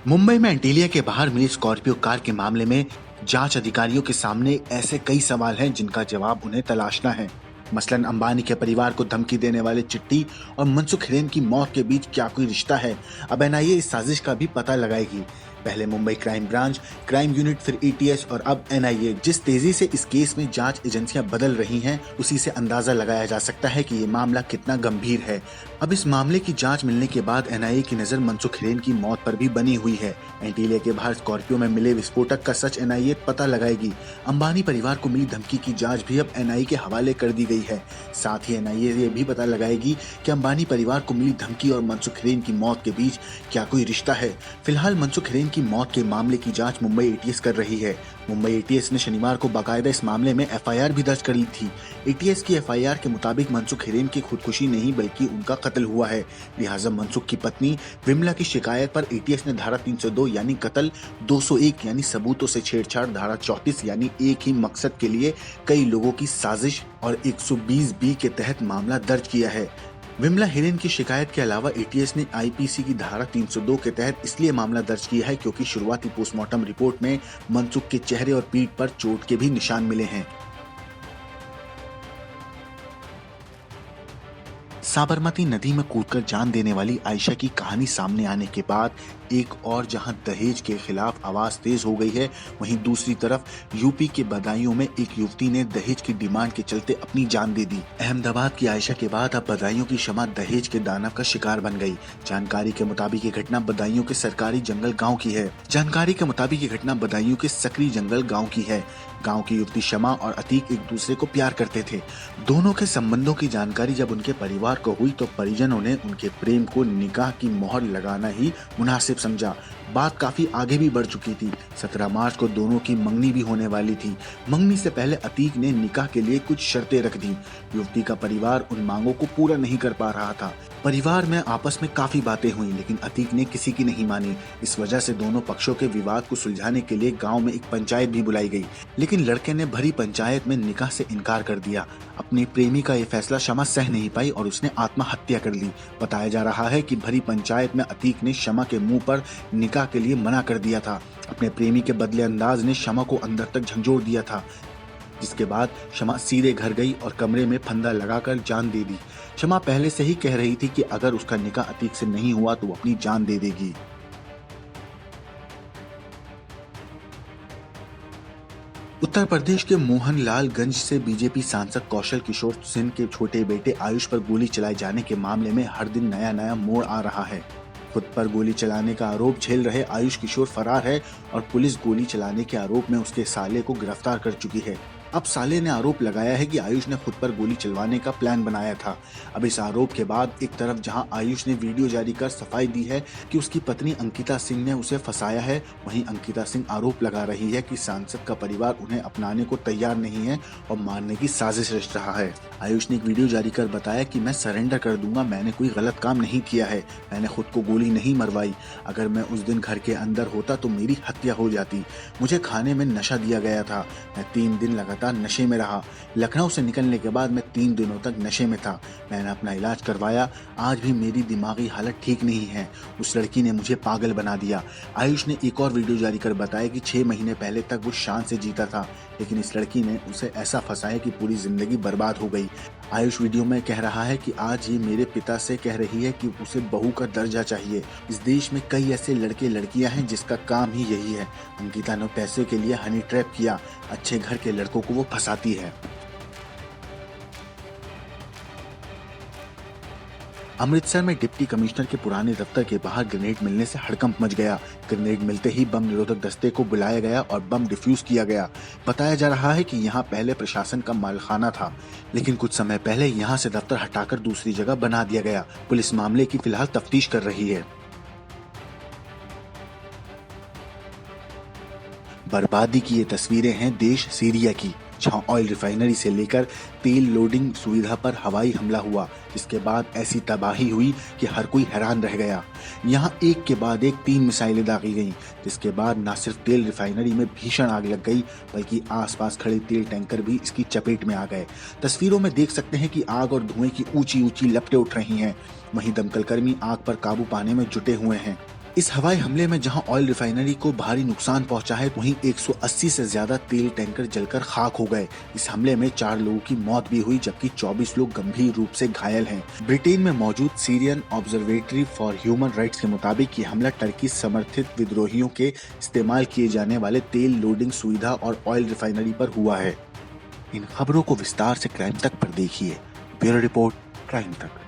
मुंबई में एंटीलिया के बाहर मिली स्कॉर्पियो कार के मामले में जांच अधिकारियों के सामने ऐसे कई सवाल हैं जिनका जवाब उन्हें तलाशना है। मसलन अंबानी के परिवार को धमकी देने वाले चिट्टी और मनसुख हिरेन की मौत के बीच क्या कोई रिश्ता है? अब एनआईए इस साजिश का भी पता लगाएगी। पहले Mumbai crime branch, crime unit, फिर एटीएस और अब एनआईए। जिस तेजी से इस केस में जांच एजेंसियां बदल रही हैं, उसी से अंदाजा लगाया जा सकता है कि ये मामला कितना गंभीर है। अब इस मामले की जांच मिलने के बाद एनआईए की नजर मनसुख हिरेन की मौत पर भी बनी हुई है। एंटीलिया के बाहर स्कॉर्पियो में मिले विस्फोटक का सच एनआईए पता लगाएगी। अंबानी परिवार को मिली धमकी की जांच भी अब एनआईए के हवाले कर दी गई है। साथ ही एनआईए ये भी पता लगाएगी कि अंबानी परिवार को मिली धमकी और मनसुख हिरेन की मौत के बीच क्या कोई रिश्ता है। फिलहाल मनसुख हिरेन की मौत के मामले की जांच मुंबई एटीएस कर रही है। मुंबई एटीएस ने शनिवार को बाकायदा इस मामले में एफआईआर भी दर्ज कर ली थी। एटीएस की एफआईआर के मुताबिक मनसुख हिरेन की खुदकुशी नहीं बल्कि उनका कत्ल हुआ है। लिहाजा मनसुख की पत्नी विमला की शिकायत पर एटीएस ने धारा 302 यानी कत्ल, 201 यानी सबूतों से छेड़छाड़, धारा 34 यानी एक ही मकसद के लिए कई लोगों की साजिश और 120B के तहत मामला दर्ज किया है। विमला हिरेन की शिकायत के अलावा एटीएस ने आईपीसी की धारा 302 के तहत इसलिए मामला दर्ज किया है क्योंकि शुरुआती पोस्टमार्टम रिपोर्ट में मनसुख के चेहरे और पीठ पर चोट के भी निशान मिले हैं। साबरमती नदी में कूदकर जान देने वाली आयशा की कहानी सामने आने के बाद एक और जहां दहेज के खिलाफ आवाज तेज हो गई है, वहीं दूसरी तरफ यूपी के बदायूं में एक युवती ने दहेज की डिमांड के चलते अपनी जान दे दी। अहमदाबाद की आयशा के बाद अब बदायूं की शमा दहेज के दानव का शिकार बन गई। जानकारी के मुताबिक ये घटना बदायूं के सरकारी जंगल गाँव की है। जानकारी के मुताबिक ये घटना बदायूं के सकरी जंगल गाँव की है। गांव की युवती शमा और अतीक एक दूसरे को प्यार करते थे। दोनों के संबंधों की जानकारी जब उनके परिवार को हुई तो परिजनों ने उनके प्रेम को निकाह की मोहर लगाना ही मुनासिब समझा। बात काफी आगे भी बढ़ चुकी थी। 17 मार्च को दोनों की मंगनी भी होने वाली थी। मंगनी से पहले अतीक ने निकाह के लिए कुछ शर्तें रख दी। युवती का परिवार उन मांगों को पूरा नहीं कर पा रहा था। परिवार में आपस में काफी बातें हुई लेकिन अतीक ने किसी की नहीं मानी। इस वजह से दोनों पक्षों के विवाद को सुलझाने के लिए गांव में एक पंचायत भी बुलाई गई, लेकिन लड़के ने भरी पंचायत में निकाह से इनकार कर दिया। अपनी प्रेमी का यह फैसला शमा सह नहीं पाई और उसने आत्महत्या कर ली। बताया जा रहा है कि भरी पंचायत में अतीक ने शमा के मुंह पर निकाह के लिए मना कर दिया था। अपने प्रेमी के बदले अंदाज ने शमा को अंदर तक झंझोड़ दिया था, जिसके बाद शमा सीधे घर गई और कमरे में फंदा लगाकर जान दे दी। शमा पहले से ही कह रही थी कि अगर उसका निकाह अतीक से नहीं हुआ तो वो अपनी जान दे देगी। उत्तर प्रदेश के मोहनलालगंज से बीजेपी सांसद कौशल किशोर सिंह के छोटे बेटे आयुष पर गोली चलाए जाने के मामले में हर दिन नया नया मोड़ आ रहा है। खुद पर गोली चलाने का आरोप झेल रहे आयुष किशोर फरार है और पुलिस गोली चलाने के आरोप में उसके साले को गिरफ्तार कर चुकी है। अब साले ने आरोप लगाया है कि आयुष ने खुद पर गोली चलवाने का प्लान बनाया था। अब इस आरोप के बाद एक तरफ जहां आयुष ने वीडियो जारी कर सफाई दी है कि उसकी पत्नी अंकिता सिंह ने उसे फंसाया है, वहीं अंकिता सिंह आरोप लगा रही है कि सांसद का परिवार उन्हें अपनाने को तैयार नहीं है और मारने की साजिश रच रहा है। आयुष ने एक वीडियो जारी कर बताया कि मैं सरेंडर कर दूंगा, मैंने कोई गलत काम नहीं किया है, मैंने खुद को गोली नहीं मरवाई। अगर मैं उस दिन घर के अंदर होता तो मेरी हत्या हो जाती। मुझे खाने में नशा दिया गया था, मैं 3 दिन लगातार नशे में रहा। लखनऊ से निकलने के बाद मैं 3 दिनों तक नशे में था। मैंने अपना इलाज करवाया, आज भी मेरी दिमागी हालत ठीक नहीं है। उस लड़की ने मुझे पागल बना दिया। आयुष ने एक और वीडियो जारी कर बताया कि 6 महीने पहले तक वो शान से जीता था, लेकिन इस लड़की ने उसे ऐसा फंसाया कि पूरी जिंदगी बर्बाद हो गई। आयुष वीडियो में कह रहा है कि आज ये मेरे पिता से कह रही है कि उसे बहू का दर्जा चाहिए। इस देश में कई ऐसे लड़के लड़कियां हैं जिसका काम ही यही है। अंकिता ने पैसे के लिए हनी ट्रैप किया, अच्छे घर के लड़कों को वो फंसाती है। अमृतसर में डिप्टी कमिश्नर के पुराने दफ्तर के बाहर ग्रेनेड मिलने से हड़कंप मच गया। ग्रेनेड मिलते ही बम निरोधक दस्ते को बुलाया गया और बम डिफ्यूज किया गया। बताया जा रहा है कि यहां पहले प्रशासन का मालखाना था, लेकिन कुछ समय पहले यहां से दफ्तर हटाकर दूसरी जगह बना दिया गया। पुलिस मामले की फिलहाल तफ्तीश कर रही है। बर्बादी की ये तस्वीरें हैं देश सीरिया की, जहां ऑयल रिफाइनरी से लेकर तेल लोडिंग सुविधा पर हवाई हमला हुआ, जिसके बाद ऐसी तबाही हुई कि हर कोई हैरान रह गया। यहां एक के बाद एक 3 मिसाइलें दागी गईं, जिसके बाद न सिर्फ तेल रिफाइनरी में भीषण आग लग गई बल्कि आसपास खड़े तेल टैंकर भी इसकी चपेट में आ गए। तस्वीरों में देख सकते हैं कि आग और धुएं की ऊंची ऊंची लपटें उठ रही हैं। वहीं दमकल कर्मी आग पर काबू पाने में जुटे हुए हैं। इस हवाई हमले में जहां ऑयल रिफाइनरी को भारी नुकसान पहुंचा है, वहीं 180 से ज्यादा तेल टैंकर जलकर खाक हो गए। इस हमले में 4 लोगों की मौत भी हुई, जबकि 24 लोग गंभीर रूप से घायल हैं। ब्रिटेन में मौजूद Syrian observatory for human rights के मुताबिक ये हमला टर्की समर्थित विद्रोहियों के इस्तेमाल किए जाने वाले तेल लोडिंग सुविधा और ऑयल रिफाइनरी पर हुआ है। इन खबरों को विस्तार से क्राइम तक पर देखिए। ब्यूरो रिपोर्ट, क्राइम तक।